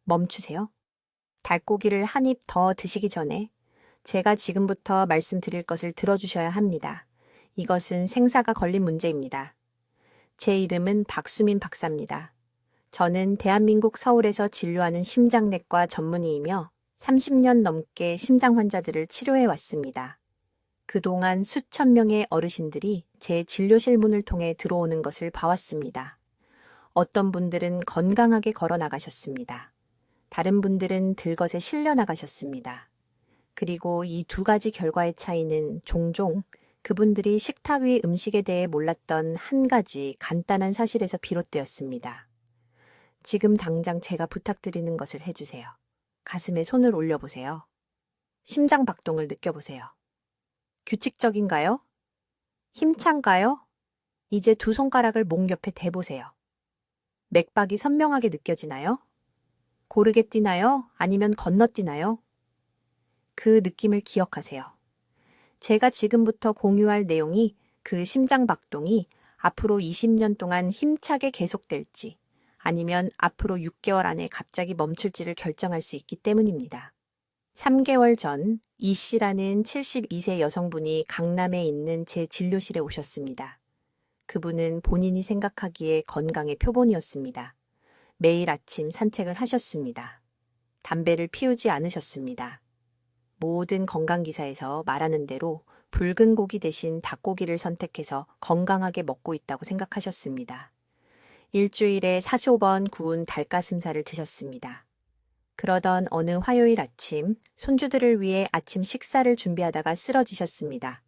멈추세요. 닭고기를 한 입 더 드시기 전에 제가 지금부터 말씀드릴 것을 들어주셔야 합니다. 이것은 생사가 걸린 문제입니다. 제 이름은 박수민 박사입니다. 저는 대한민국 서울에서 진료하는 심장내과 전문의이며 30년 넘게 심장 환자들을 치료해 왔습니다. 그동안 수천 명의 어르신들이 제 진료실 문을 통해 들어오는 것을 봐왔습니다. 어떤 분들은 건강하게 걸어 나가셨습니다. 다른 분들은 들것에 실려 나가셨습니다. 그리고 이 두 가지 결과의 차이는 종종 그분들이 식탁 위 음식에 대해 몰랐던 한 가지 간단한 사실에서 비롯되었습니다. 지금 당장 제가 부탁드리는 것을 해주세요. 가슴에 손을 올려보세요. 심장 박동을 느껴보세요. 규칙적인가요? 힘찬가요? 이제 두 손가락을 목 옆에 대보세요. 맥박이 선명하게 느껴지나요? 고르게 뛰나요? 아니면 건너뛰나요? 그 느낌을 기억하세요. 제가 지금부터 공유할 내용이 그 심장 박동이 앞으로 20년 동안 힘차게 계속될지 아니면 앞으로 6개월 안에 갑자기 멈출지를 결정할 수 있기 때문입니다. 3개월 전 이 씨라는 72세 여성분이 강남에 있는 제 진료실에 오셨습니다. 그분은 본인이 생각하기에 건강의 표본이었습니다. 매일 아침 산책을 하셨습니다. 담배를 피우지 않으셨습니다. 모든 건강기사에서 말하는 대로 붉은 고기 대신 닭고기를 선택해서 건강하게 먹고 있다고 생각하셨습니다. 일주일에 45번 구운 닭가슴살을 드셨습니다. 그러던 어느 화요일 아침 손주들을 위해 아침 식사를 준비하다가 쓰러지셨습니다.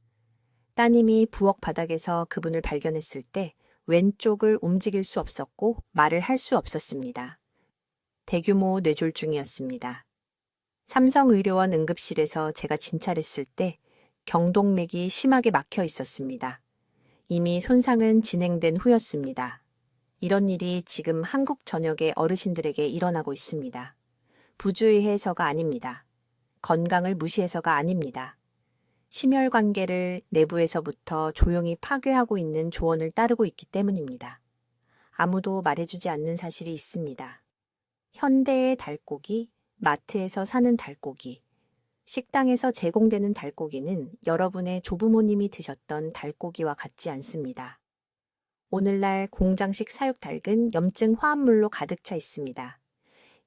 따님이 부엌 바닥에서 그분을 발견했을 때 왼쪽을 움직일 수 없었고 말을 할 수 없었습니다. 대규모 뇌졸중이었습니다. 삼성의료원 응급실에서 제가 진찰했을 때 경동맥이 심하게 막혀 있었습니다. 이미 손상은 진행된 후였습니다. 이런 일이 지금 한국 전역의 어르신들에게 일어나고 있습니다. 부주의해서가 아닙니다. 건강을 무시해서가 아닙니다. 심혈관계를 내부에서부터 조용히 파괴하고 있는 조언을 따르고 있기 때문입니다. 아무도 말해주지 않는 사실이 있습니다. 현대의 닭고기, 마트에서 사는 닭고기, 식당에서 제공되는 닭고기는 여러분의 조부모님이 드셨던 닭고기와 같지 않습니다. 오늘날 공장식 사육 닭은 염증 화합물로 가득 차 있습니다.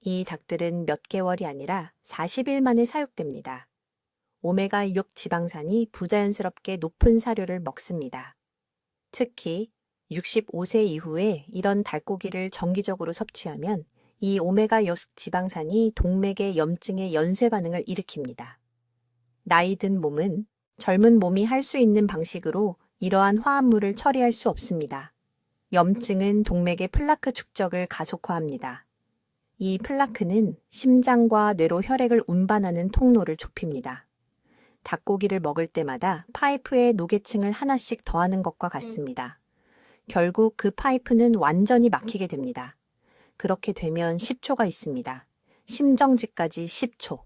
이 닭들은 몇 개월이 아니라 40일 만에 사육됩니다. 오메가6 지방산이 부자연스럽게 높은 사료를 먹습니다. 특히 65세 이후에 이런 닭고기를 정기적으로 섭취하면 이 오메가6 지방산이 동맥의 염증의 연쇄 반응을 일으킵니다. 나이 든 몸은 젊은 몸이 할 수 있는 방식으로 이러한 화합물을 처리할 수 없습니다. 염증은 동맥의 플라크 축적을 가속화합니다. 이 플라크는 심장과 뇌로 혈액을 운반하는 통로를 좁힙니다. 닭고기를 먹을 때마다 파이프에 노개층을 하나씩 더하는 것과 같습니다. 결국 그 파이프는 완전히 막히게 됩니다. 그렇게 되면 10초가 있습니다. 심정지까지 10초.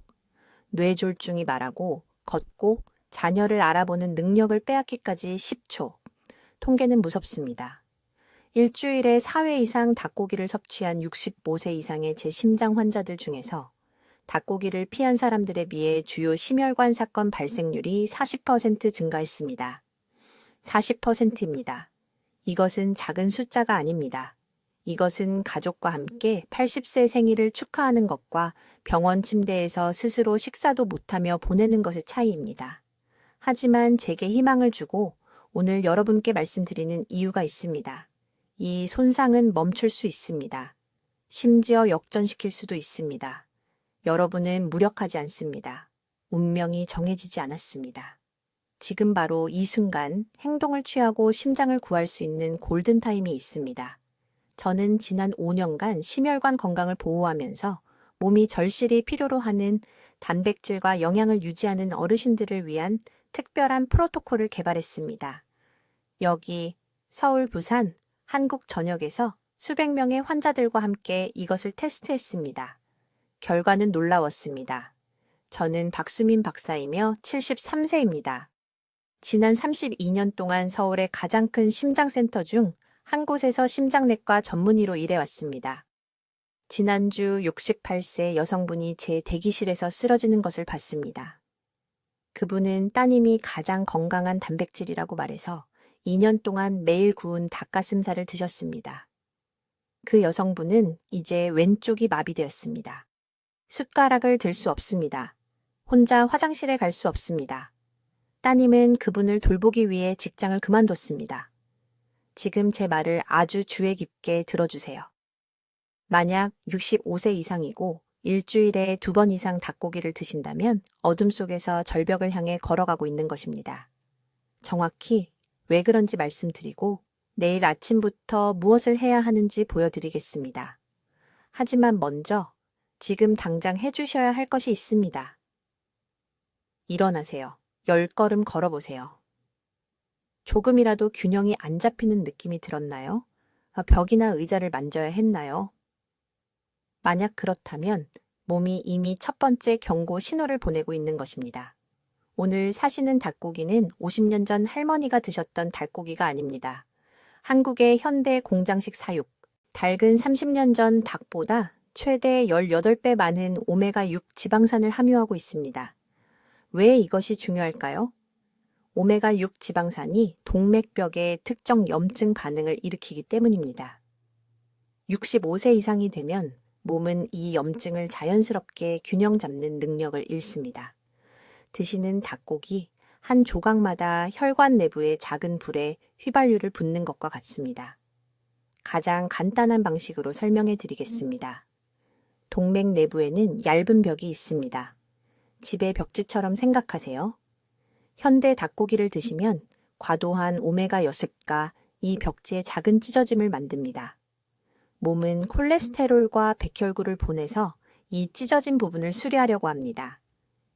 뇌졸중이 말하고 걷고 자녀를 알아보는 능력을 빼앗기까지 10초. 통계는 무섭습니다. 일주일에 4회 이상 닭고기를 섭취한 65세 이상의 제 심장 환자들 중에서 닭고기를 피한 사람들에 비해 주요 심혈관 사건 발생률이 40% 증가했습니다. 40%입니다. 이것은 작은 숫자가 아닙니다. 이것은 가족과 함께 80세 생일을 축하하는 것과 병원 침대에서 스스로 식사도 못하며 보내는 것의 차이입니다. 하지만 제게 희망을 주고 오늘 여러분께 말씀드리는 이유가 있습니다. 이 손상은 멈출 수 있습니다. 심지어 역전시킬 수도 있습니다. 여러분은 무력하지 않습니다. 운명이 정해지지 않았습니다. 지금 바로 이 순간 행동을 취하고 심장을 구할 수 있는 골든타임이 있습니다. 저는 지난 5년간 심혈관 건강을 보호하면서 몸이 절실히 필요로 하는 단백질과 영양을 유지하는 어르신들을 위한 특별한 프로토콜을 개발했습니다. 여기 서울, 부산, 한국 전역에서 수백 명의 환자들과 함께 이것을 테스트했습니다. 결과는 놀라웠습니다. 저는 박수민 박사이며 73세입니다. 지난 32년 동안 서울의 가장 큰 심장센터 중 한 곳에서 심장내과 전문의로 일해왔습니다. 지난주 68세 여성분이 제 대기실에서 쓰러지는 것을 봤습니다. 그분은 따님이 가장 건강한 단백질이라고 말해서 2년 동안 매일 구운 닭가슴살을 드셨습니다. 그 여성분은 이제 왼쪽이 마비되었습니다. 숟가락을 들 수 없습니다. 혼자 화장실에 갈 수 없습니다. 따님은 그분을 돌보기 위해 직장을 그만뒀습니다. 지금 제 말을 아주 주의 깊게 들어주세요. 만약 65세 이상이고 일주일에 2번 이상 닭고기를 드신다면 어둠 속에서 절벽을 향해 걸어가고 있는 것입니다. 정확히 왜 그런지 말씀드리고 내일 아침부터 무엇을 해야 하는지 보여드리겠습니다. 하지만 먼저 지금 당장 해주셔야 할 것이 있습니다. 일어나세요. 10걸음 걸어보세요. 조금이라도 균형이 안 잡히는 느낌이 들었나요? 벽이나 의자를 만져야 했나요? 만약 그렇다면 몸이 이미 첫 번째 경고 신호를 보내고 있는 것입니다. 오늘 사시는 닭고기는 50년 전 할머니가 드셨던 닭고기가 아닙니다. 한국의 현대 공장식 사육, 닭은 30년 전 닭보다 최대 18배 많은 오메가6 지방산을 함유하고 있습니다. 왜 이것이 중요할까요? 오메가6 지방산이 동맥벽의 특정 염증 반응을 일으키기 때문입니다. 65세 이상이 되면 몸은 이 염증을 자연스럽게 균형 잡는 능력을 잃습니다. 드시는 닭고기 한 조각마다 혈관 내부의 작은 불에 휘발유를 붓는 것과 같습니다. 가장 간단한 방식으로 설명해 드리겠습니다. 동맥 내부에는 얇은 벽이 있습니다. 집의 벽지처럼 생각하세요. 현대 닭고기를 드시면 과도한 오메가 역습과 이 벽지의 작은 찢어짐을 만듭니다. 몸은 콜레스테롤과 백혈구를 보내서 이 찢어진 부분을 수리하려고 합니다.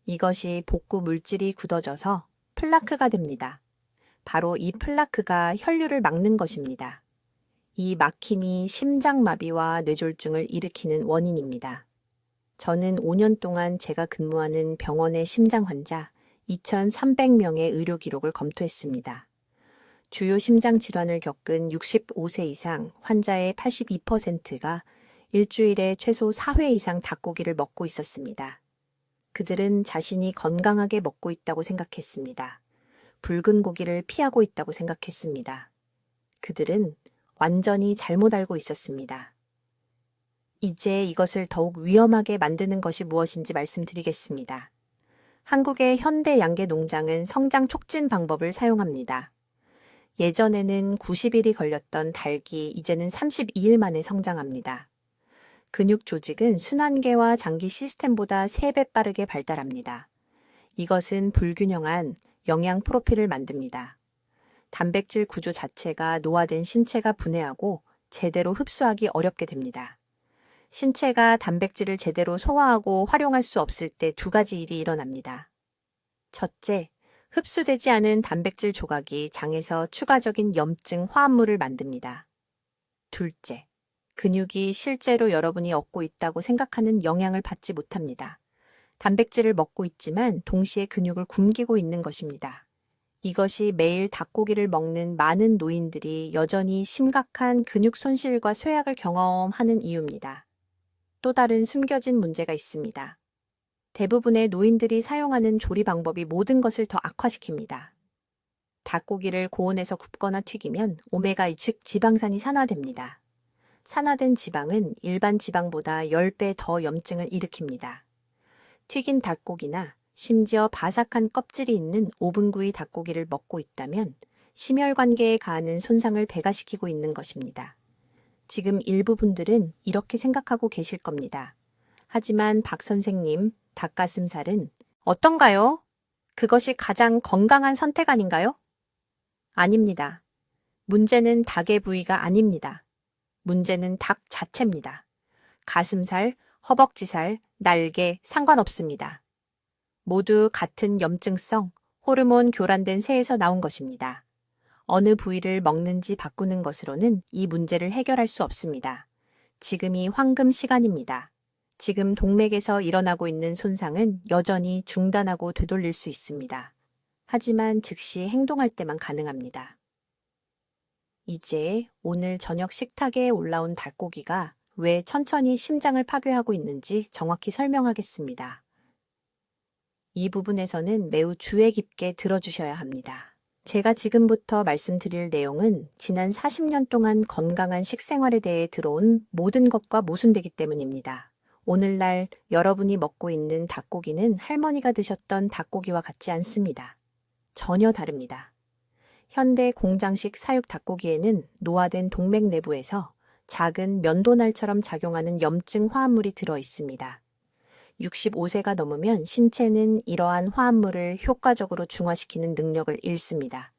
이것이 복구 물질이 굳어져서 플라크가 됩니다. 바로 이 플라크가 혈류를 막는 것입니다. 이 막힘이 심장마비와 뇌졸중을 일으키는 원인입니다. 저는 5년 동안 제가 근무하는 병원의 심장 환자 2,300명의 의료 기록을 검토했습니다. 주요 심장 질환을 겪은 65세 이상 환자의 82%가 일주일에 최소 4회 이상 닭고기를 먹고 있었습니다. 그들은 자신이 건강하게 먹고 있다고 생각했습니다. 붉은 고기를 피하고 있다고 생각했습니다. 그들은 완전히 잘못 알고 있었습니다. 이제 이것을 더욱 위험하게 만드는 것이 무엇인지 말씀드리겠습니다. 한국의 현대 양계 농장은 성장 촉진 방법을 사용합니다. 예전에는 90일이 걸렸던 닭이 이제는 32일 만에 성장합니다. 근육 조직은 순환계와 장기 시스템보다 3배 빠르게 발달합니다. 이것은 불균형한 영양 프로필을 만듭니다. 단백질 구조 자체가 노화된 신체가 분해하고 제대로 흡수하기 어렵게 됩니다. 신체가 단백질을 제대로 소화하고 활용할 수 없을 때 2가지 일이 일어납니다. 첫째, 흡수되지 않은 단백질 조각이 장에서 추가적인 염증 화합물을 만듭니다. 둘째, 근육이 실제로 여러분이 얻고 있다고 생각하는 영향을 받지 못합니다. 단백질을 먹고 있지만 동시에 근육을 굶기고 있는 것입니다. 이것이 매일 닭고기를 먹는 많은 노인들이 여전히 심각한 근육 손실과 쇠약을 경험하는 이유입니다. 또 다른 숨겨진 문제가 있습니다. 대부분의 노인들이 사용하는 조리 방법이 모든 것을 더 악화시킵니다. 닭고기를 고온에서 굽거나 튀기면 오메가6 지방산이 산화됩니다. 산화된 지방은 일반 지방보다 10배 더 염증을 일으킵니다. 튀긴 닭고기나 심지어 바삭한 껍질이 있는 오븐구이 닭고기를 먹고 있다면 심혈관계에 가하는 손상을 배가시키고 있는 것입니다. 지금 일부 분들은 이렇게 생각하고 계실 겁니다. 하지만 박 선생님, 닭가슴살은 어떤가요? 그것이 가장 건강한 선택 아닌가요? 아닙니다. 문제는 닭의 부위가 아닙니다. 문제는 닭 자체입니다. 가슴살, 허벅지살, 날개 상관없습니다. 모두 같은 염증성, 호르몬 교란된 새에서 나온 것입니다. 어느 부위를 먹는지 바꾸는 것으로는 이 문제를 해결할 수 없습니다. 지금이 황금 시간입니다. 지금 동맥에서 일어나고 있는 손상은 여전히 중단하고 되돌릴 수 있습니다. 하지만 즉시 행동할 때만 가능합니다. 이제 오늘 저녁 식탁에 올라온 닭고기가 왜 천천히 심장을 파괴하고 있는지 정확히 설명하겠습니다. 이 부분에서는 매우 주의 깊게 들어주셔야 합니다. 제가 지금부터 말씀드릴 내용은 지난 40년 동안 건강한 식생활에 대해 들어온 모든 것과 모순되기 때문입니다. 오늘날 여러분이 먹고 있는 닭고기는 할머니가 드셨던 닭고기와 같지 않습니다. 전혀 다릅니다. 현대 공장식 사육 닭고기에는 노화된 동맥 내부에서 작은 면도날처럼 작용하는 염증 화합물이 들어 있습니다. 65세가 넘으면 신체는 이러한 화합물을 효과적으로 중화시키는 능력을 잃습니다.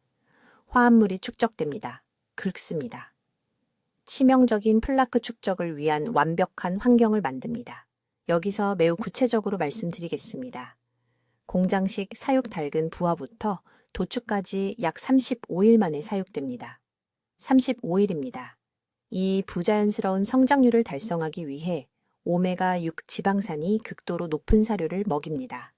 화합물이 축적됩니다. 긁습니다. 치명적인 플라크 축적을 위한 완벽한 환경을 만듭니다. 여기서 매우 구체적으로 말씀드리겠습니다. 공장식 사육 닭은 부화부터 도축까지 약 35일 만에 사육됩니다. 35일입니다. 이 부자연스러운 성장률을 달성하기 위해 오메가6 지방산이 극도로 높은 사료를 먹입니다.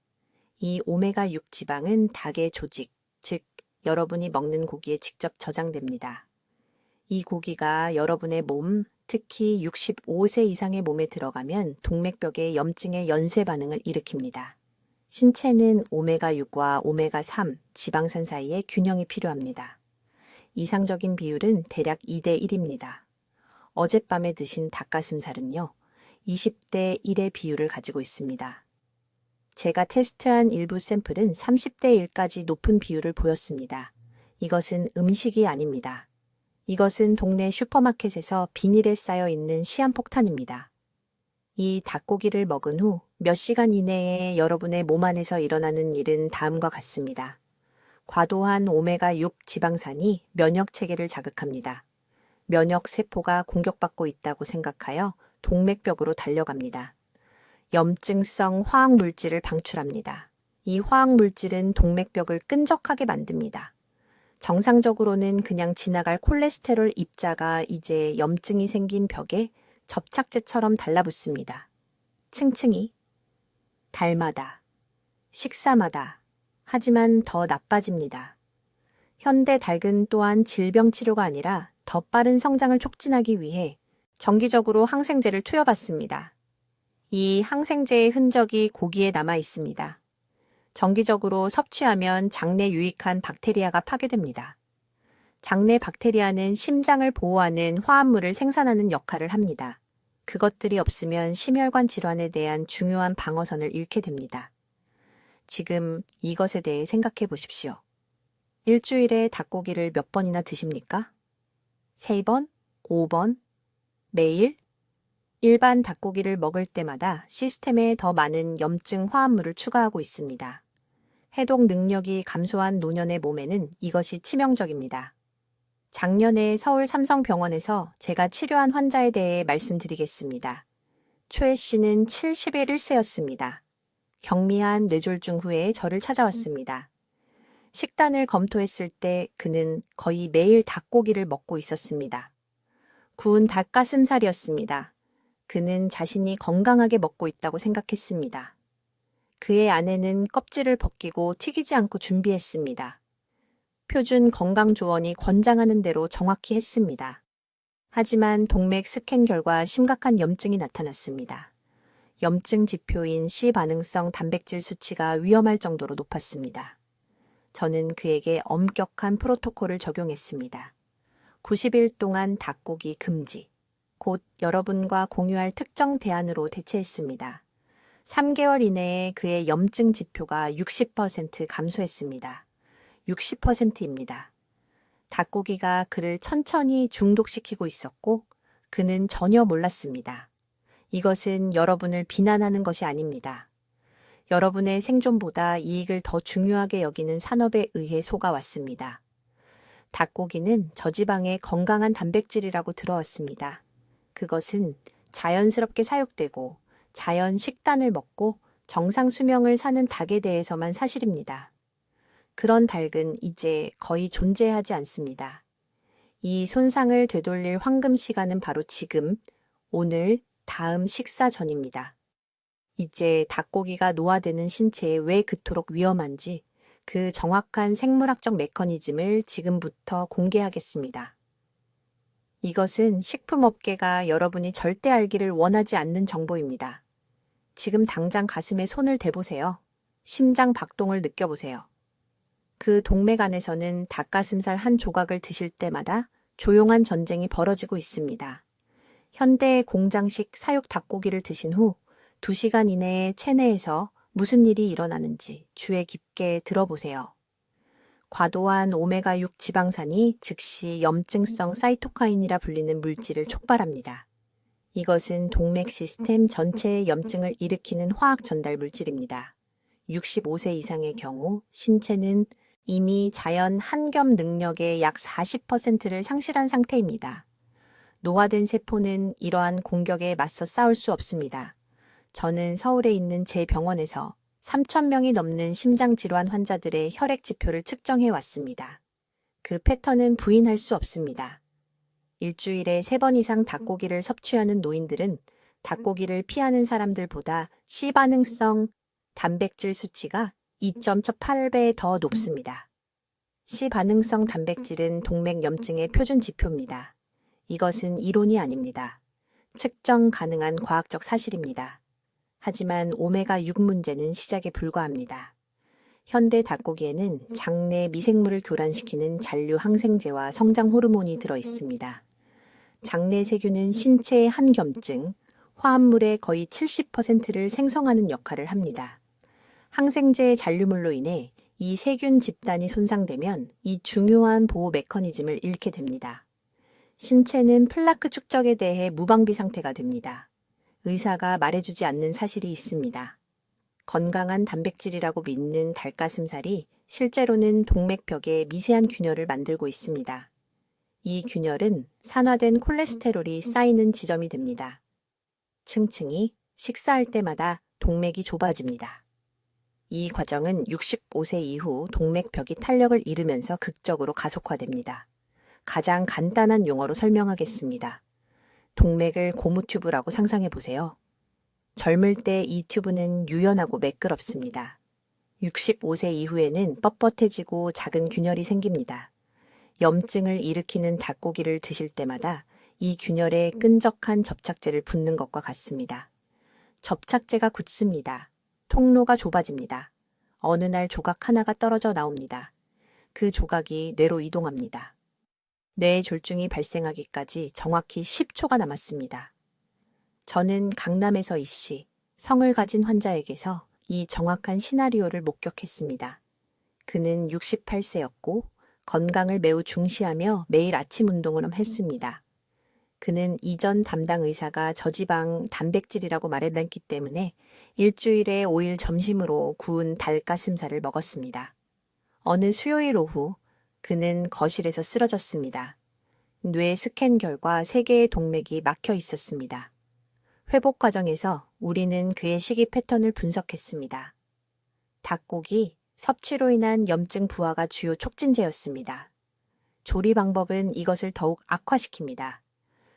이 오메가6 지방은 닭의 조직, 즉 여러분이 먹는 고기에 직접 저장됩니다. 이 고기가 여러분의 몸, 특히 65세 이상의 몸에 들어가면 동맥벽의 염증의 연쇄 반응을 일으킵니다. 신체는 오메가6과 오메가3 지방산 사이에 균형이 필요합니다. 이상적인 비율은 대략 2대1입니다. 어젯밤에 드신 닭가슴살은요, 20대 1의 비율을 가지고 있습니다. 제가 테스트한 일부 샘플은 30대 1까지 높은 비율을 보였습니다. 이것은 음식이 아닙니다. 이것은 동네 슈퍼마켓에서 비닐에 쌓여 있는 시한폭탄입니다. 이 닭고기를 먹은 후 몇 시간 이내에 여러분의 몸 안에서 일어나는 일은 다음과 같습니다. 과도한 오메가6 지방산이 면역 체계를 자극합니다. 면역 세포가 공격받고 있다고 생각하여 동맥벽으로 달려갑니다. 염증성 화학물질을 방출합니다. 이 화학물질은 동맥벽을 끈적하게 만듭니다. 정상적으로는 그냥 지나갈 콜레스테롤 입자가 이제 염증이 생긴 벽에 접착제처럼 달라붙습니다. 층층이, 달마다, 식사마다, 하지만 더 나빠집니다. 현대 닭은 또한 질병 치료가 아니라 더 빠른 성장을 촉진하기 위해 정기적으로 항생제를 투여받습니다. 이 항생제의 흔적이 고기에 남아 있습니다. 정기적으로 섭취하면 장내 유익한 박테리아가 파괴됩니다. 장내 박테리아는 심장을 보호하는 화합물을 생산하는 역할을 합니다. 그것들이 없으면 심혈관 질환에 대한 중요한 방어선을 잃게 됩니다. 지금 이것에 대해 생각해 보십시오. 일주일에 닭고기를 몇 번이나 드십니까? 3번? 5번? 매일? 일반 닭고기를 먹을 때마다 시스템에 더 많은 염증 화합물을 추가하고 있습니다. 해독 능력이 감소한 노년의 몸에는 이것이 치명적입니다. 작년에 서울 삼성병원에서 제가 치료한 환자에 대해 말씀드리겠습니다. 최 씨는 71세였습니다. 경미한 뇌졸중 후에 저를 찾아왔습니다. 식단을 검토했을 때 그는 거의 매일 닭고기를 먹고 있었습니다. 구운 닭가슴살이었습니다. 그는 자신이 건강하게 먹고 있다고 생각했습니다. 그의 아내는 껍질을 벗기고 튀기지 않고 준비했습니다. 표준 건강조언이 권장하는 대로 정확히 했습니다. 하지만 동맥 스캔 결과 심각한 염증이 나타났습니다. 염증 지표인 C반응성 단백질 수치가 위험할 정도로 높았습니다. 저는 그에게 엄격한 프로토콜을 적용했습니다. 90일 동안 닭고기 금지, 곧 여러분과 공유할 특정 대안으로 대체했습니다. 3개월 이내에 그의 염증 지표가 60% 감소했습니다. 60%입니다. 닭고기가 그를 천천히 중독시키고 있었고 그는 전혀 몰랐습니다. 이것은 여러분을 비난하는 것이 아닙니다. 여러분의 생존보다 이익을 더 중요하게 여기는 산업에 의해 속아왔습니다. 닭고기는 저지방의 건강한 단백질이라고 들어왔습니다. 그것은 자연스럽게 사육되고 자연 식단을 먹고 정상 수명을 사는 닭에 대해서만 사실입니다. 그런 닭은 이제 거의 존재하지 않습니다. 이 손상을 되돌릴 황금 시간은 바로 지금, 오늘, 다음 식사 전입니다. 이제 닭고기가 노화되는 신체에 왜 그토록 위험한지 그 정확한 생물학적 메커니즘을 지금부터 공개하겠습니다. 이것은 식품업계가 여러분이 절대 알기를 원하지 않는 정보입니다. 지금 당장 가슴에 손을 대보세요. 심장 박동을 느껴보세요. 그 동맥 안에서는 닭가슴살 한 조각을 드실 때마다 조용한 전쟁이 벌어지고 있습니다. 현대의 공장식 사육 닭고기를 드신 후 2시간 이내에 체내에서 무슨 일이 일어나는지 주의 깊게 들어보세요. 과도한 오메가6 지방산이 즉시 염증성 사이토카인이라 불리는 물질을 촉발합니다. 이것은 동맥 시스템 전체의 염증을 일으키는 화학 전달 물질입니다. 65세 이상의 경우 신체는 이미 자연 한겸 능력의 약 40%를 상실한 상태입니다. 노화된 세포는 이러한 공격에 맞서 싸울 수 없습니다. 저는 서울에 있는 제 병원에서 3,000명이 넘는 심장질환 환자들의 혈액 지표를 측정해 왔습니다. 그 패턴은 부인할 수 없습니다. 일주일에 3번 이상 닭고기를 섭취하는 노인들은 닭고기를 피하는 사람들보다 C반응성 단백질 수치가 2.8배 더 높습니다. C반응성 단백질은 동맥 염증의 표준 지표입니다. 이것은 이론이 아닙니다. 측정 가능한 과학적 사실입니다. 하지만 오메가6 문제는 시작에 불과합니다. 현대 닭고기에는 장내 미생물을 교란시키는 잔류 항생제와 성장 호르몬이 들어 있습니다. 장내 세균은 신체의 한겸증, 화합물의 거의 70%를 생성하는 역할을 합니다. 항생제의 잔류물로 인해 이 세균 집단이 손상되면 이 중요한 보호 메커니즘을 잃게 됩니다. 신체는 플라크 축적에 대해 무방비 상태가 됩니다. 의사가 말해주지 않는 사실이 있습니다. 건강한 단백질이라고 믿는 닭가슴살이 실제로는 동맥벽에 미세한 균열을 만들고 있습니다. 이 균열은 산화된 콜레스테롤이 쌓이는 지점이 됩니다. 층층이 식사할 때마다 동맥이 좁아집니다. 이 과정은 65세 이후 동맥벽이 탄력을 잃으면서 극적으로 가속화됩니다. 가장 간단한 용어로 설명하겠습니다. 동맥을 고무 튜브라고 상상해 보세요. 젊을 때 이 튜브는 유연하고 매끄럽습니다. 65세 이후에는 뻣뻣해지고 작은 균열이 생깁니다. 염증을 일으키는 닭고기를 드실 때마다 이 균열에 끈적한 접착제를 붓는 것과 같습니다. 접착제가 굳습니다. 통로가 좁아집니다. 어느 날 조각 하나가 떨어져 나옵니다. 그 조각이 뇌로 이동합니다. 뇌 졸중이 발생하기까지 정확히 10초가 남았습니다. 저는 강남에서 이씨, 성을 가진 환자에게서 이 정확한 시나리오를 목격했습니다. 그는 68세였고 건강을 매우 중시하며 매일 아침 운동을 했습니다. 그는 이전 담당 의사가 저지방 단백질이라고 말했기 때문에 일주일에 5일 점심으로 구운 닭가슴살을 먹었습니다. 어느 수요일 오후 그는 거실에서 쓰러졌습니다. 뇌 스캔 결과 3개의 동맥이 막혀 있었습니다. 회복 과정에서 우리는 그의 식이 패턴을 분석했습니다. 닭고기 섭취로 인한 염증 부하가 주요 촉진제였습니다. 조리 방법은 이것을 더욱 악화시킵니다.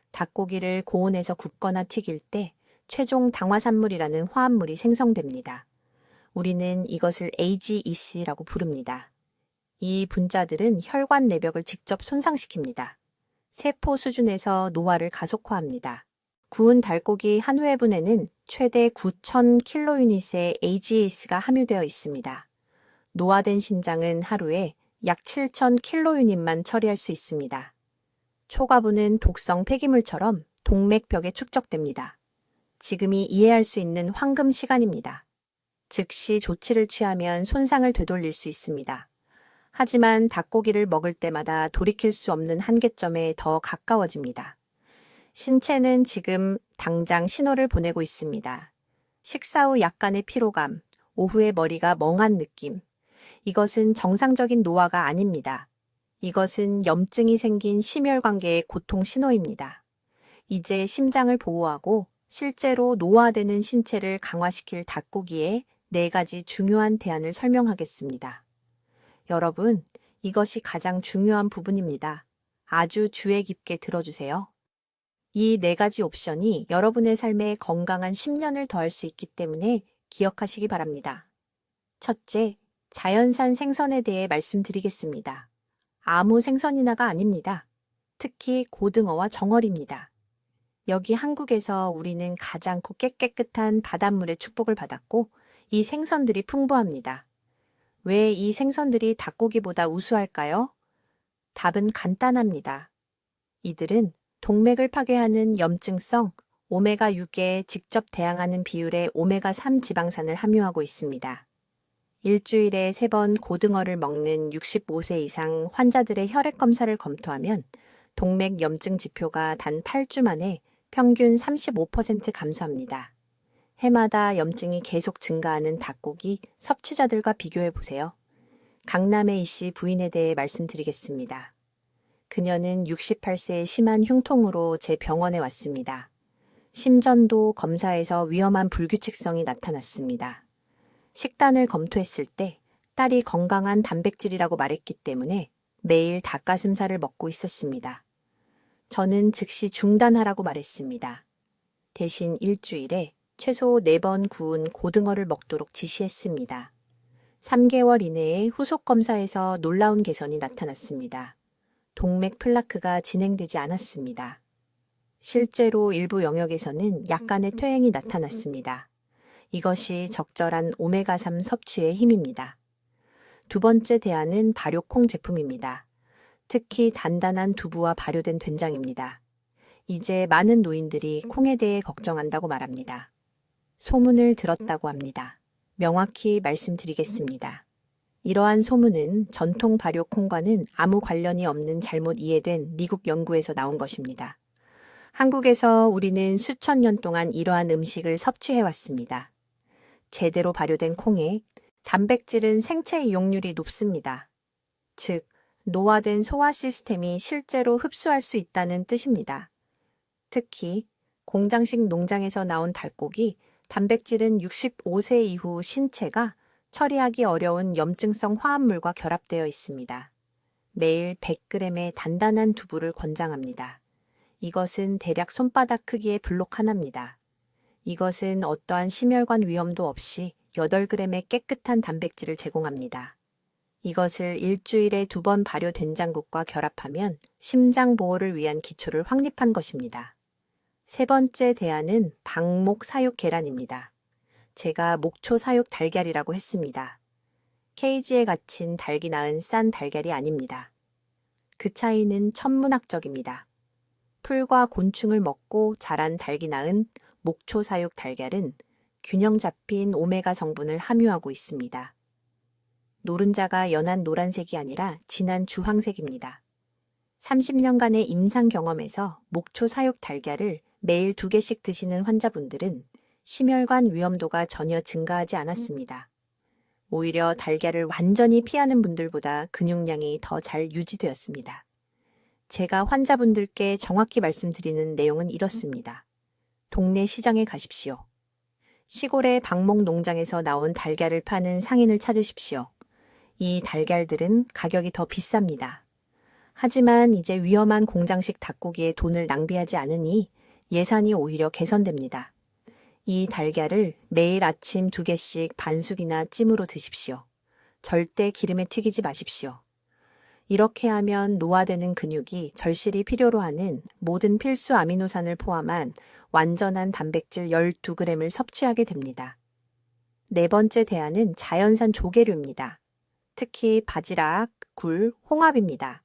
닭고기를 고온에서 굽거나 튀길 때 최종 당화산물이라는 화합물이 생성됩니다. 우리는 이것을 AGEC라고 부릅니다. 이 분자들은 혈관 내벽을 직접 손상시킵니다. 세포 수준에서 노화를 가속화합니다. 구운 닭고기 한 회분에는 최대 9,000kUnit의 AGES가 함유되어 있습니다. 노화된 신장은 하루에 약 7,000kUnit만 처리할 수 있습니다. 초과분은 독성 폐기물처럼 동맥벽에 축적됩니다. 지금이 이해할 수 있는 황금 시간입니다. 즉시 조치를 취하면 손상을 되돌릴 수 있습니다. 하지만 닭고기를 먹을 때마다 돌이킬 수 없는 한계점에 더 가까워집니다. 신체는 지금 당장 신호를 보내고 있습니다. 식사 후 약간의 피로감, 오후에 머리가 멍한 느낌. 이것은 정상적인 노화가 아닙니다. 이것은 염증이 생긴 심혈관계의 고통 신호입니다. 이제 심장을 보호하고 실제로 노화되는 신체를 강화시킬 닭고기의 4가지 중요한 대안을 설명하겠습니다. 여러분, 이것이 가장 중요한 부분입니다. 아주 주의 깊게 들어주세요. 이 4가지 옵션이 여러분의 삶에 건강한 10년을 더할 수 있기 때문에 기억하시기 바랍니다. 첫째, 자연산 생선에 대해 말씀드리겠습니다. 아무 생선이나가 아닙니다. 특히 고등어와 정어리입니다. 여기 한국에서 우리는 가장 곱게 깨끗한 바닷물의 축복을 받았고 이 생선들이 풍부합니다. 왜 이 생선들이 닭고기보다 우수할까요? 답은 간단합니다. 이들은 동맥을 파괴하는 염증성 오메가6에 직접 대항하는 비율의 오메가3 지방산을 함유하고 있습니다. 일주일에 3번 고등어를 먹는 65세 이상 환자들의 혈액 검사를 검토하면 동맥 염증 지표가 단 8주 만에 평균 35% 감소합니다. 해마다 염증이 계속 증가하는 닭고기 섭취자들과 비교해 보세요. 강남의 이씨 부인에 대해 말씀드리겠습니다. 그녀는 68세의 심한 흉통으로 제 병원에 왔습니다. 심전도 검사에서 위험한 불규칙성이 나타났습니다. 식단을 검토했을 때 딸이 건강한 단백질이라고 말했기 때문에 매일 닭가슴살을 먹고 있었습니다. 저는 즉시 중단하라고 말했습니다. 대신 일주일에 최소 4번 구운 고등어를 먹도록 지시했습니다. 3개월 이내에 후속 검사에서 놀라운 개선이 나타났습니다. 동맥 플라크가 진행되지 않았습니다. 실제로 일부 영역에서는 약간의 퇴행이 나타났습니다. 이것이 적절한 오메가3 섭취의 힘입니다. 두 번째 대안은 발효콩 제품입니다. 특히 단단한 두부와 발효된 된장입니다. 이제 많은 노인들이 콩에 대해 걱정한다고 말합니다. 소문을 들었다고 합니다. 명확히 말씀드리겠습니다. 이러한 소문은 전통 발효 콩과는 아무 관련이 없는 잘못 이해된 미국 연구에서 나온 것입니다. 한국에서 우리는 수천 년 동안 이러한 음식을 섭취해왔습니다. 제대로 발효된 콩에 단백질은 생체 이용률이 높습니다. 즉, 노화된 소화 시스템이 실제로 흡수할 수 있다는 뜻입니다. 특히 공장식 농장에서 나온 닭고기, 단백질은 65세 이후 신체가 처리하기 어려운 염증성 화합물과 결합되어 있습니다. 매일 100g의 단단한 두부를 권장합니다. 이것은 대략 손바닥 크기의 블록 하나입니다. 이것은 어떠한 심혈관 위험도 없이 8g의 깨끗한 단백질을 제공합니다. 이것을 일주일에 2번 발효 된장국과 결합하면 심장 보호를 위한 기초를 확립한 것입니다. 세 번째 대안은 방목 사육 계란입니다. 제가 목초 사육 달걀이라고 했습니다. 케이지에 갇힌 닭이 낳은 싼 달걀이 아닙니다. 그 차이는 천문학적입니다. 풀과 곤충을 먹고 자란 닭이 낳은 목초 사육 달걀은 균형 잡힌 오메가 성분을 함유하고 있습니다. 노른자가 연한 노란색이 아니라 진한 주황색입니다. 30년간의 임상 경험에서 목초 사육 달걀을 매일 2개씩 드시는 환자분들은 심혈관 위험도가 전혀 증가하지 않았습니다. 오히려 달걀을 완전히 피하는 분들보다 근육량이 더 잘 유지되었습니다. 제가 환자분들께 정확히 말씀드리는 내용은 이렇습니다. 동네 시장에 가십시오. 시골의 방목 농장에서 나온 달걀을 파는 상인을 찾으십시오. 이 달걀들은 가격이 더 비쌉니다. 하지만 이제 위험한 공장식 닭고기에 돈을 낭비하지 않으니 예산이 오히려 개선됩니다. 이 달걀을 매일 아침 2개씩 반숙이나 찜으로 드십시오. 절대 기름에 튀기지 마십시오. 이렇게 하면 노화되는 근육이 절실히 필요로 하는 모든 필수 아미노산을 포함한 완전한 단백질 12g을 섭취하게 됩니다. 네 번째 대안은 자연산 조개류입니다. 특히 바지락, 굴, 홍합입니다.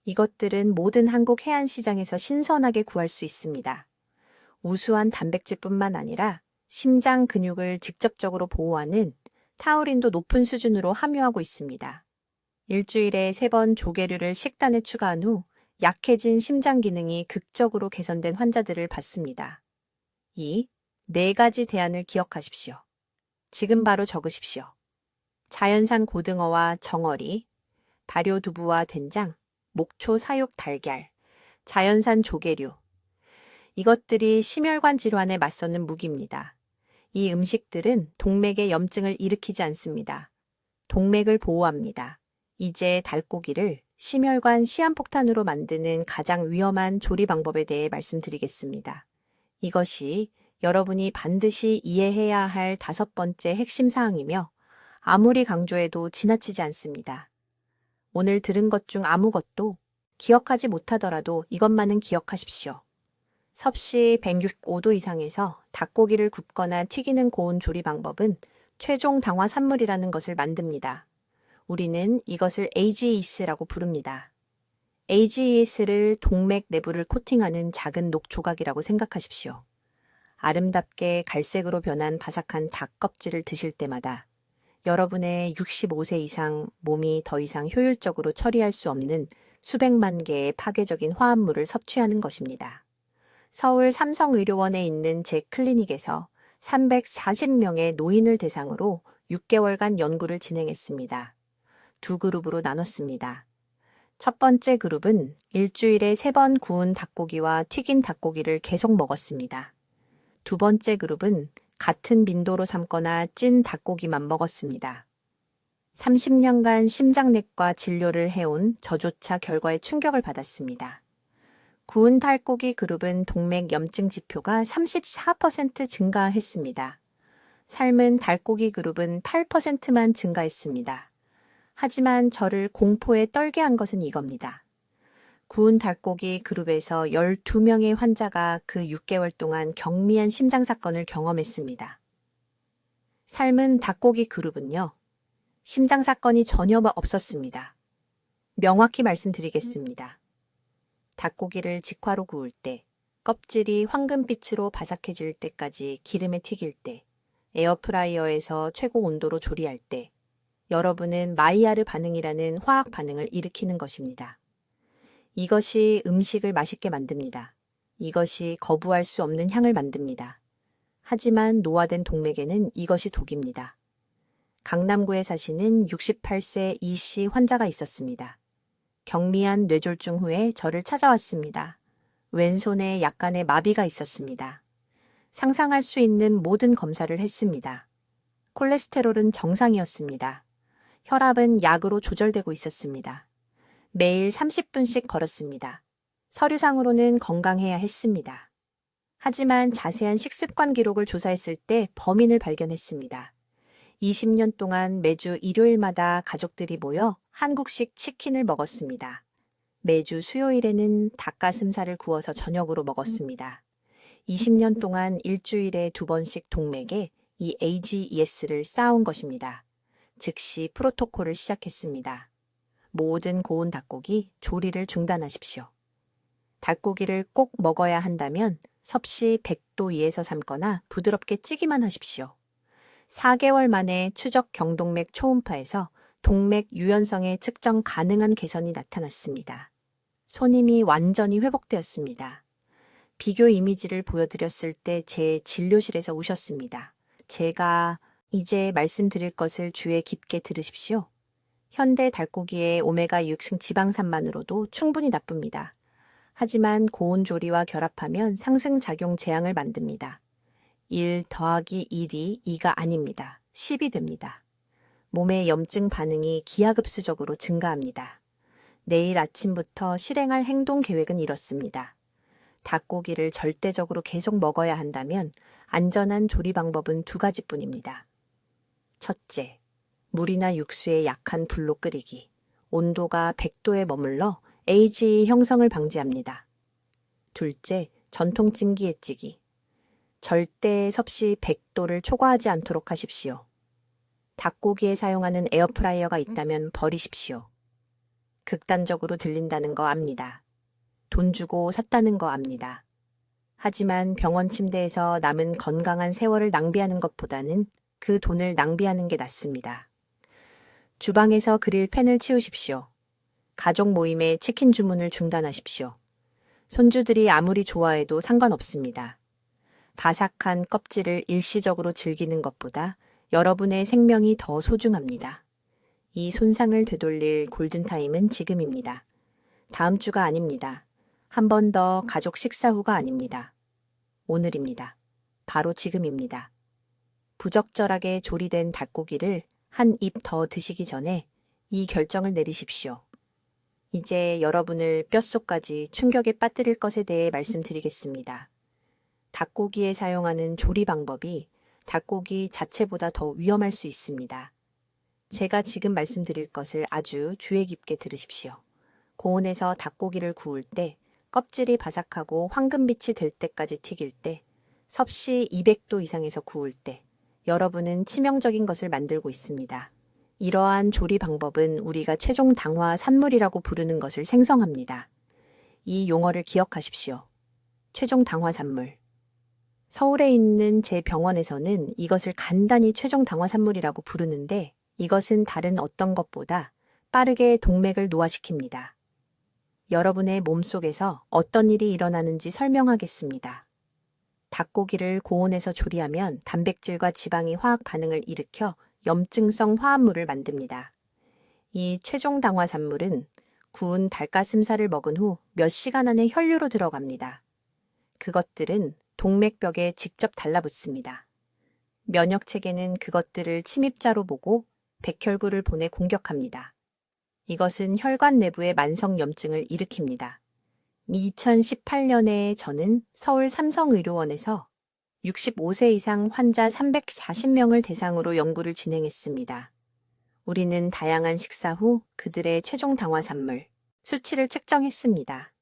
이것들은 모든 한국 해안시장에서 신선하게 구할 수 있습니다. 우수한 단백질뿐만 아니라 심장 근육을 직접적으로 보호하는 타우린도 높은 수준으로 함유하고 있습니다. 일주일에 3번 조개류를 식단에 추가한 후 약해진 심장 기능이 극적으로 개선된 환자들을 봤습니다. 이 4가지 대안을 기억하십시오. 지금 바로 적으십시오. 자연산 고등어와 정어리, 발효 두부와 된장, 목초 사육 달걀, 자연산 조개류. 이것들이 심혈관 질환에 맞서는 무기입니다. 이 음식들은 동맥의 염증을 일으키지 않습니다. 동맥을 보호합니다. 이제 닭고기를 심혈관 시한폭탄으로 만드는 가장 위험한 조리 방법에 대해 말씀드리겠습니다. 이것이 여러분이 반드시 이해해야 할 5번째 핵심 사항이며 아무리 강조해도 지나치지 않습니다. 오늘 들은 것 중 아무것도 기억하지 못하더라도 이것만은 기억하십시오. 섭씨 165도 이상에서 닭고기를 굽거나 튀기는 고온 조리 방법은 최종 당화 산물이라는 것을 만듭니다. 우리는 이것을 AGES라고 부릅니다. AGES를 동맥 내부를 코팅하는 작은 녹 조각이라고 생각하십시오. 아름답게 갈색으로 변한 바삭한 닭 껍질을 드실 때마다 여러분의 65세 이상 몸이 더 이상 효율적으로 처리할 수 없는 수백만 개의 파괴적인 화합물을 섭취하는 것입니다. 서울 삼성의료원에 있는 제 클리닉에서 340명의 노인을 대상으로 6개월간 연구를 진행했습니다. 두 그룹으로 나눴습니다. 첫 번째 그룹은 일주일에 3번 구운 닭고기와 튀긴 닭고기를 계속 먹었습니다. 두 번째 그룹은 같은 빈도로 삶거나 찐 닭고기만 먹었습니다. 30년간 심장내과 진료를 해온 저조차 결과에 충격을 받았습니다. 구운 닭고기 그룹은 동맥 염증 지표가 34% 증가했습니다. 삶은 닭고기 그룹은 8%만 증가했습니다. 하지만 저를 공포에 떨게 한 것은 이겁니다. 구운 닭고기 그룹에서 12명의 환자가 그 6개월 동안 경미한 심장 사건을 경험했습니다. 삶은 닭고기 그룹은요, 심장 사건이 전혀 없었습니다. 명확히 말씀드리겠습니다. 닭고기를 직화로 구울 때, 껍질이 황금빛으로 바삭해질 때까지 기름에 튀길 때, 에어프라이어에서 최고 온도로 조리할 때, 여러분은 마이야르 반응이라는 화학 반응을 일으키는 것입니다. 이것이 음식을 맛있게 만듭니다. 이것이 거부할 수 없는 향을 만듭니다. 하지만 노화된 동맥에는 이것이 독입니다. 강남구에 사시는 68세 이씨 환자가 있었습니다. 경미한 뇌졸중 후에 저를 찾아왔습니다. 왼손에 약간의 마비가 있었습니다. 상상할 수 있는 모든 검사를 했습니다. 콜레스테롤은 정상이었습니다. 혈압은 약으로 조절되고 있었습니다. 매일 30분씩 걸었습니다. 서류상으로는 건강해야 했습니다. 하지만 자세한 식습관 기록을 조사했을 때 범인을 발견했습니다. 20년 동안 매주 일요일마다 가족들이 모여 한국식 치킨을 먹었습니다. 매주 수요일에는 닭가슴살을 구워서 저녁으로 먹었습니다. 20년 동안 일주일에 2번씩 동맥에 이 AGES를 쌓아온 것입니다. 즉시 프로토콜을 시작했습니다. 모든 고온 닭고기 조리를 중단하십시오. 닭고기를 꼭 먹어야 한다면 섭씨 100도 이에서 삶거나 부드럽게 찌기만 하십시오. 4개월 만에 추적 경동맥 초음파에서 동맥 유연성의 측정 가능한 개선이 나타났습니다. 손님이 완전히 회복되었습니다. 비교 이미지를 보여드렸을 때 제 진료실에서 우셨습니다. 제가 이제 말씀드릴 것을 주의 깊게 들으십시오. 현대 닭고기의 오메가6 지방산만으로도 충분히 나쁩니다. 하지만 고온 조리와 결합하면 상승작용 재앙을 만듭니다. 1 더하기 1이 2가 아닙니다. 10이 됩니다. 몸의 염증 반응이 기하급수적으로 증가합니다. 내일 아침부터 실행할 행동 계획은 이렇습니다. 닭고기를 절대적으로 계속 먹어야 한다면 안전한 조리 방법은 2가지뿐입니다. 첫째, 물이나 육수에 약한 불로 끓이기. 온도가 100도에 머물러 AGE 형성을 방지합니다. 둘째, 전통 찜기에 찌기. 절대 섭씨 100도를 초과하지 않도록 하십시오. 닭고기에 사용하는 에어프라이어가 있다면 버리십시오. 극단적으로 들린다는 거 압니다. 돈 주고 샀다는 거 압니다. 하지만 병원 침대에서 남은 건강한 세월을 낭비하는 것보다는 그 돈을 낭비하는 게 낫습니다. 주방에서 그릴 팬을 치우십시오. 가족 모임의 치킨 주문을 중단하십시오. 손주들이 아무리 좋아해도 상관없습니다. 바삭한 껍질을 일시적으로 즐기는 것보다 여러분의 생명이 더 소중합니다. 이 손상을 되돌릴 골든타임은 지금입니다. 다음 주가 아닙니다. 한 번 더 가족 식사 후가 아닙니다. 오늘입니다. 바로 지금입니다. 부적절하게 조리된 닭고기를 한 입 더 드시기 전에 이 결정을 내리십시오. 이제 여러분을 뼛속까지 충격에 빠뜨릴 것에 대해 말씀드리겠습니다. 닭고기에 사용하는 조리 방법이 닭고기 자체보다 더 위험할 수 있습니다. 제가 지금 말씀드릴 것을 아주 주의 깊게 들으십시오. 고온에서 닭고기를 구울 때 껍질이 바삭하고 황금빛이 될 때까지 튀길 때 섭씨 200도 이상에서 구울 때 여러분은 치명적인 것을 만들고 있습니다. 이러한 조리 방법은 우리가 최종 당화 산물이라고 부르는 것을 생성합니다. 이 용어를 기억하십시오. 최종 당화 산물. 서울에 있는 제 병원에서는 이것을 간단히 최종 당화 산물이라고 부르는데 이것은 다른 어떤 것보다 빠르게 동맥을 노화시킵니다. 여러분의 몸속에서 어떤 일이 일어나는지 설명하겠습니다. 닭고기를 고온에서 조리하면 단백질과 지방이 화학 반응을 일으켜 염증성 화합물을 만듭니다. 이 최종 당화 산물은 구운 닭가슴살을 먹은 후 몇 시간 안에 혈류로 들어갑니다. 그것들은 동맥벽에 직접 달라붙습니다. 면역체계는 그것들을 침입자로 보고 백혈구를 보내 공격합니다. 이것은 혈관 내부의 만성 염증을 일으킵니다. 2018년에 저는 서울 삼성의료원에서 65세 이상 환자 340명을 대상으로 연구를 진행했습니다. 우리는 다양한 식사 후 그들의 최종 당화 산물, 수치를 측정했습니다.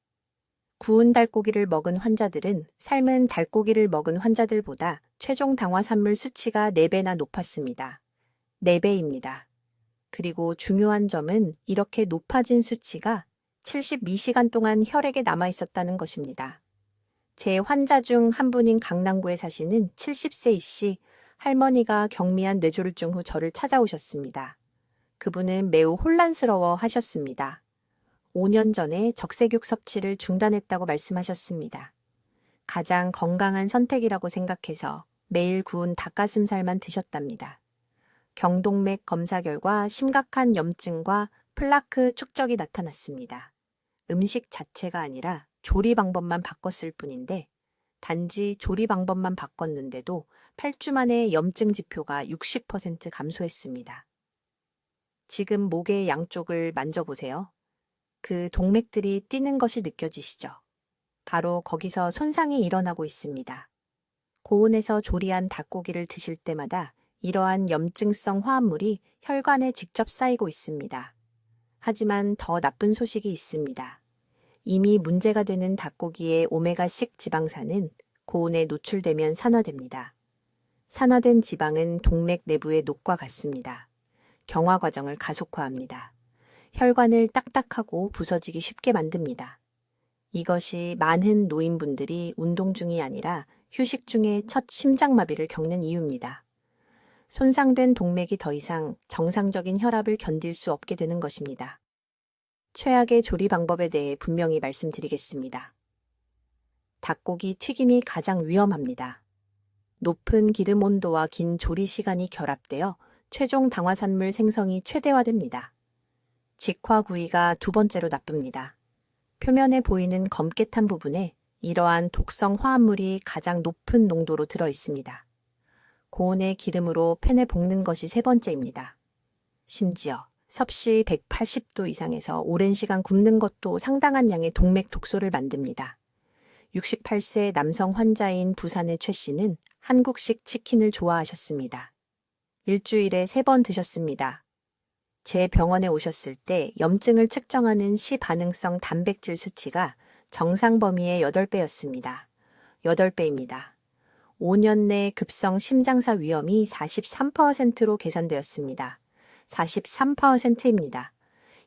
구운 닭고기를 먹은 환자들은 삶은 닭고기를 먹은 환자들보다 최종 당화 산물 수치가 4배나 높았습니다. 4배입니다. 그리고 중요한 점은 이렇게 높아진 수치가 72시간 동안 혈액에 남아 있었다는 것입니다. 제 환자 중 한 분인 강남구에 사시는 70세 이씨 할머니가 경미한 뇌졸중 후 저를 찾아오셨습니다. 그분은 매우 혼란스러워 하셨습니다. 5년 전에 적색육 섭취를 중단했다고 말씀하셨습니다. 가장 건강한 선택이라고 생각해서 매일 구운 닭가슴살만 드셨답니다. 경동맥 검사 결과 심각한 염증과 플라크 축적이 나타났습니다. 음식 자체가 아니라 조리 방법만 바꿨을 뿐인데 단지 조리 방법만 바꿨는데도 8주 만에 염증 지표가 60% 감소했습니다. 지금 목의 양쪽을 만져보세요. 그 동맥들이 뛰는 것이 느껴지시죠? 바로 거기서 손상이 일어나고 있습니다. 고온에서 조리한 닭고기를 드실 때마다 이러한 염증성 화합물이 혈관에 직접 쌓이고 있습니다. 하지만 더 나쁜 소식이 있습니다. 이미 문제가 되는 닭고기의 오메가6 지방산은 고온에 노출되면 산화됩니다. 산화된 지방은 동맥 내부의 녹과 같습니다. 경화 과정을 가속화합니다. 혈관을 딱딱하고 부서지기 쉽게 만듭니다. 이것이 많은 노인분들이 운동 중이 아니라 휴식 중에 첫 심장마비를 겪는 이유입니다. 손상된 동맥이 더 이상 정상적인 혈압을 견딜 수 없게 되는 것입니다. 최악의 조리 방법에 대해 분명히 말씀드리겠습니다. 닭고기 튀김이 가장 위험합니다. 높은 기름 온도와 긴 조리 시간이 결합되어 최종 당화산물 생성이 최대화됩니다. 직화구이가 두 번째로 나쁩니다. 표면에 보이는 검게 탄 부분에 이러한 독성 화합물이 가장 높은 농도로 들어 있습니다. 고온의 기름으로 팬에 볶는 것이 세 번째입니다. 심지어 섭씨 180도 이상에서 오랜 시간 굽는 것도 상당한 양의 동맥 독소를 만듭니다. 68세 남성 환자인 부산의 최 씨는 한국식 치킨을 좋아하셨습니다. 일주일에 3번 드셨습니다. 제 병원에 오셨을 때 염증을 측정하는 시반응성 단백질 수치가 정상 범위의 8배였습니다. 8배입니다. 5년 내 급성 심장사 위험이 43%로 계산되었습니다. 43%입니다.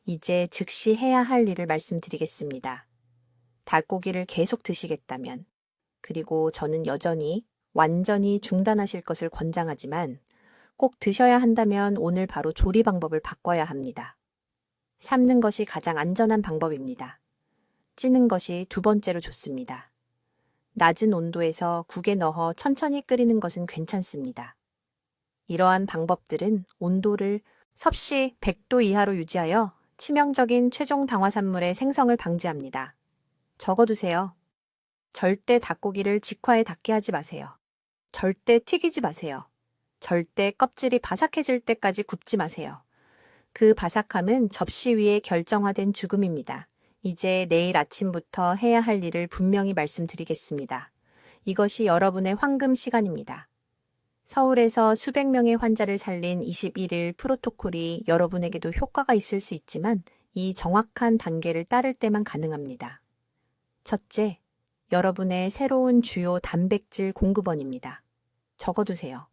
이제 즉시 해야 할 일을 말씀드리겠습니다. 닭고기를 계속 드시겠다면, 그리고 저는 여전히 완전히 중단하실 것을 권장하지만 꼭 드셔야 한다면 오늘 바로 조리 방법을 바꿔야 합니다. 삶는 것이 가장 안전한 방법입니다. 찌는 것이 두 번째로 좋습니다. 낮은 온도에서 국에 넣어 천천히 끓이는 것은 괜찮습니다. 이러한 방법들은 온도를 섭씨 100도 이하로 유지하여 치명적인 최종 당화산물의 생성을 방지합니다. 적어두세요. 절대 닭고기를 직화에 닿게 하지 마세요. 절대 튀기지 마세요. 절대 껍질이 바삭해질 때까지 굽지 마세요. 그 바삭함은 접시 위에 결정화된 죽음입니다. 이제 내일 아침부터 해야 할 일을 분명히 말씀드리겠습니다. 이것이 여러분의 황금 시간입니다. 서울에서 수백 명의 환자를 살린 21일 프로토콜이 여러분에게도 효과가 있을 수 있지만 이 정확한 단계를 따를 때만 가능합니다. 첫째, 여러분의 새로운 주요 단백질 공급원입니다. 적어두세요.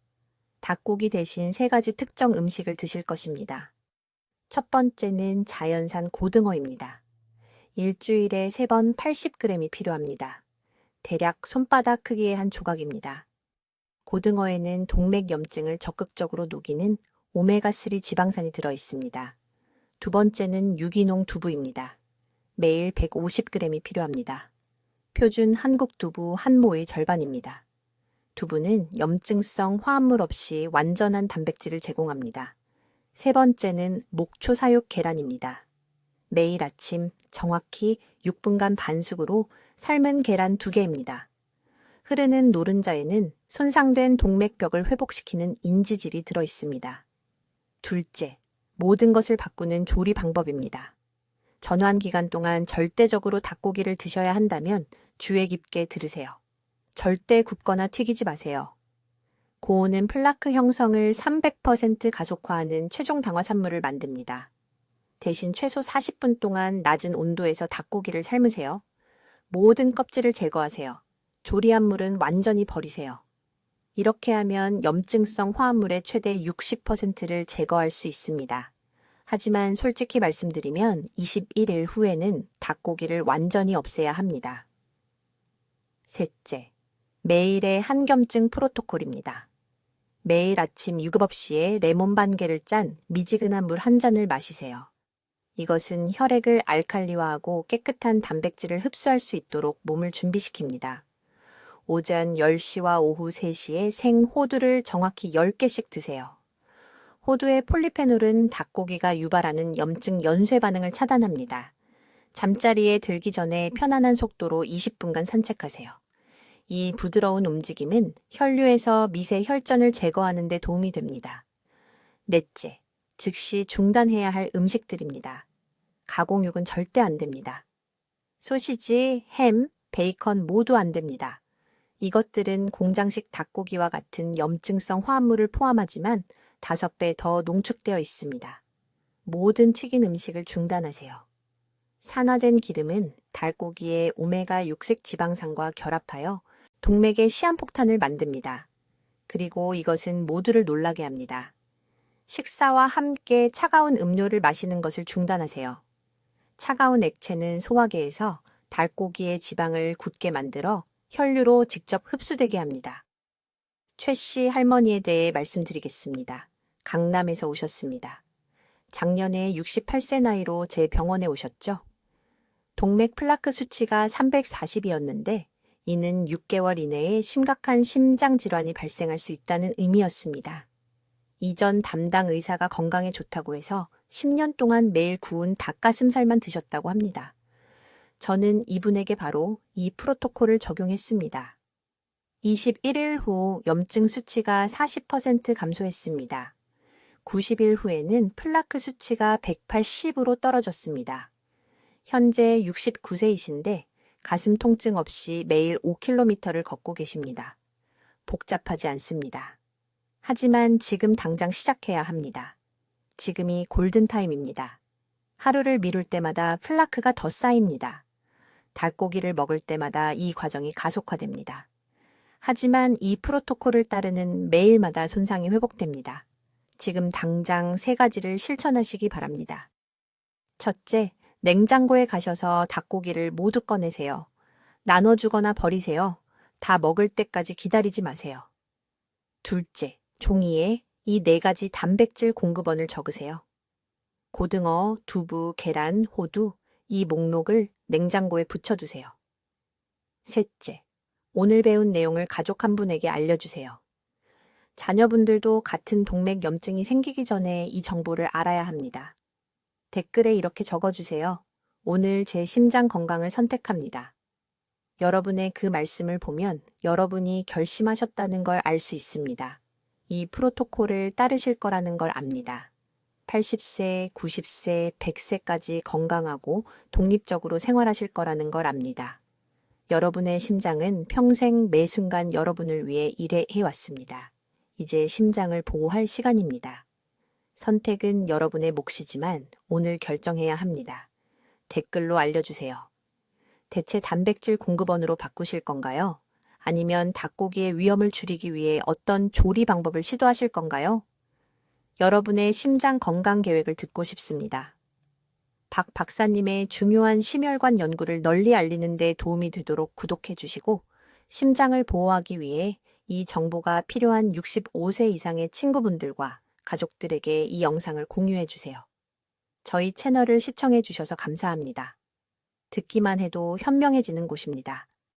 닭고기 대신 3가지 특정 음식을 드실 것입니다. 첫 번째는 자연산 고등어입니다. 일주일에 3번 80g이 필요합니다. 대략 손바닥 크기의 한 조각입니다. 고등어에는 동맥염증을 적극적으로 녹이는 오메가3 지방산이 들어있습니다. 두 번째는 유기농 두부입니다. 매일 150g이 필요합니다. 표준 한국 두부 한 모의 절반입니다. 두부는 염증성 화합물 없이 완전한 단백질을 제공합니다. 세 번째는 목초 사육 계란입니다. 매일 아침 정확히 6분간 반숙으로 삶은 계란 2개입니다. 흐르는 노른자에는 손상된 동맥벽을 회복시키는 인지질이 들어있습니다. 둘째, 모든 것을 바꾸는 조리 방법입니다. 전환 기간 동안 절대적으로 닭고기를 드셔야 한다면 주의 깊게 들으세요. 절대 굽거나 튀기지 마세요. 고온은 플라크 형성을 300% 가속화하는 최종 당화산물을 만듭니다. 대신 최소 40분 동안 낮은 온도에서 닭고기를 삶으세요. 모든 껍질을 제거하세요. 조리한 물은 완전히 버리세요. 이렇게 하면 염증성 화합물의 최대 60%를 제거할 수 있습니다. 하지만 솔직히 말씀드리면 21일 후에는 닭고기를 완전히 없애야 합니다. 셋째, 매일의 한겸증 프로토콜입니다. 매일 아침 유급업 시에 레몬 반 개를 짠 미지근한 물 한 잔을 마시세요. 이것은 혈액을 알칼리화하고 깨끗한 단백질을 흡수할 수 있도록 몸을 준비시킵니다. 오전 10시와 오후 3시에 생호두를 정확히 10개씩 드세요. 호두의 폴리페놀은 닭고기가 유발하는 염증 연쇄 반응을 차단합니다. 잠자리에 들기 전에 편안한 속도로 20분간 산책하세요. 이 부드러운 움직임은 혈류에서 미세 혈전을 제거하는 데 도움이 됩니다. 넷째, 즉시 중단해야 할 음식들입니다. 가공육은 절대 안 됩니다. 소시지, 햄, 베이컨 모두 안 됩니다. 이것들은 공장식 닭고기와 같은 염증성 화합물을 포함하지만 5배 더 농축되어 있습니다. 모든 튀긴 음식을 중단하세요. 산화된 기름은 닭고기의 오메가6색 지방산과 결합하여 동맥의 시한폭탄을 만듭니다. 그리고 이것은 모두를 놀라게 합니다. 식사와 함께 차가운 음료를 마시는 것을 중단하세요. 차가운 액체는 소화계에서 닭고기의 지방을 굳게 만들어 혈류로 직접 흡수되게 합니다. 최 씨 할머니에 대해 말씀드리겠습니다. 강남에서 오셨습니다. 작년에 68세 나이로 제 병원에 오셨죠? 동맥 플라크 수치가 340이었는데 이는 6개월 이내에 심각한 심장 질환이 발생할 수 있다는 의미였습니다. 이전 담당 의사가 건강에 좋다고 해서 10년 동안 매일 구운 닭가슴살만 드셨다고 합니다. 저는 이분에게 바로 이 프로토콜을 적용했습니다. 21일 후 염증 수치가 40% 감소했습니다. 90일 후에는 플라크 수치가 180으로 떨어졌습니다. 현재 69세이신데 가슴 통증 없이 매일 5km를 걷고 계십니다. 복잡하지 않습니다. 하지만 지금 당장 시작해야 합니다. 지금이 골든타임입니다. 하루를 미룰 때마다 플라크가 더 쌓입니다. 닭고기를 먹을 때마다 이 과정이 가속화됩니다. 하지만 이 프로토콜을 따르는 매일마다 손상이 회복됩니다. 지금 당장 3가지를 실천하시기 바랍니다. 첫째, 냉장고에 가셔서 닭고기를 모두 꺼내세요. 나눠주거나 버리세요. 다 먹을 때까지 기다리지 마세요. 둘째, 종이에 이 4가지 단백질 공급원을 적으세요. 고등어, 두부, 계란, 호두, 이 목록을 냉장고에 붙여두세요. 셋째, 오늘 배운 내용을 가족 한 분에게 알려주세요. 자녀분들도 같은 동맥염증이 생기기 전에 이 정보를 알아야 합니다. 댓글에 이렇게 적어주세요. 오늘 제 심장 건강을 선택합니다. 여러분의 그 말씀을 보면 여러분이 결심하셨다는 걸 알 수 있습니다. 이 프로토콜을 따르실 거라는 걸 압니다. 80세, 90세, 100세까지 건강하고 독립적으로 생활하실 거라는 걸 압니다. 여러분의 심장은 평생 매 순간 여러분을 위해 일해왔습니다. 이제 심장을 보호할 시간입니다. 선택은 여러분의 몫이지만 오늘 결정해야 합니다. 댓글로 알려주세요. 대체 단백질 공급원으로 바꾸실 건가요? 아니면 닭고기의 위험을 줄이기 위해 어떤 조리 방법을 시도하실 건가요? 여러분의 심장 건강 계획을 듣고 싶습니다. 박 박사님의 중요한 심혈관 연구를 널리 알리는 데 도움이 되도록 구독해 주시고 심장을 보호하기 위해 이 정보가 필요한 65세 이상의 친구분들과 가족들에게 이 영상을 공유해 주세요. 저희 채널을 시청해 주셔서 감사합니다. 듣기만 해도 현명해지는 곳입니다.